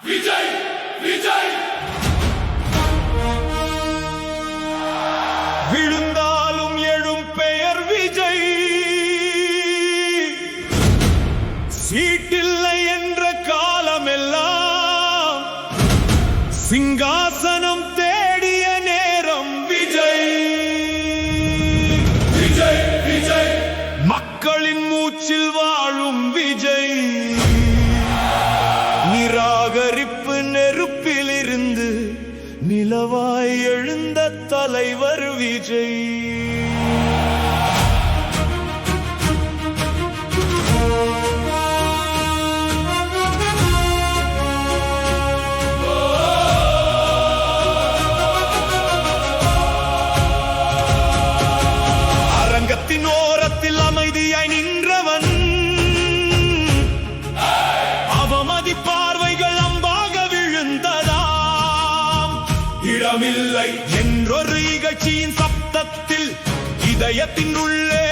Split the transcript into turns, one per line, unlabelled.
விஜய் விஜய்
விழுந்தாலும் எழும் பெயர் விஜய், சீட்டில்லை என்ற காலமெல்லாம் சிங்காசனம் தேடிய நேரம் விஜய்.
விஜய் விஜய்
மக்களின் மூச்சில் வாழும் விஜய், நிராகரிப்பு நெருப்பிலிருந்து நிலவாய் எழுந்த தலைவர் விஜய். அரங்கத்தின் ஓரத்தில் அமைதியாய் நின்றவன், அவமதி பார்வைகள் அம்பாக விழுந்ததாம்.
இடமில்லை
என்றொரு இகழ்ச்சியின் சப்தத்தில் இதயத்தின் உள்ளே